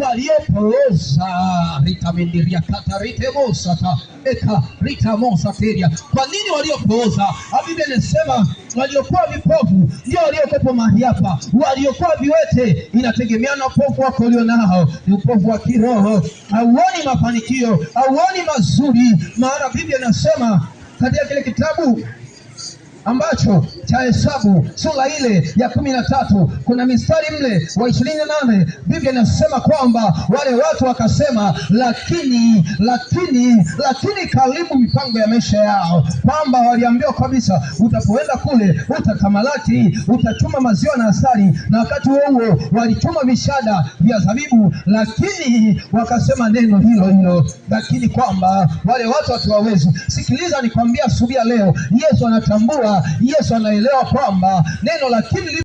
waliopooza ritamindiria kataritebosata eka ritamosateria. Kwa nini waliopooza? Biblia inasema waliokuwa vipofu ndio waliokuwa mahali hapa. Waliokuwa viwete inategemea na upofu wako ulio nao, ni upofu wa kiroho. Hauoni mafanikio, hauoni mazuri. Maana Biblia inasema katika kile kitabu ambacho cha Hesabu sura ile ya 13 kuna mistari mle wa 28. Biblia inasema kwamba wale watu wakasema, lakini karibu mipango ya maisha yao, kwamba waliambiwa kabisa, utapoenda kule utatamalaki, utachuma maziwa na asali, na wakati huo walichuma vishada vya zabibu, lakini wakasema neno hilo, lakini kwamba wale watu hatuwawezi. Sikiliza nikwambia asubuhi leo, Yesu anatambua, Yesu anaelewa kwamba neno lakini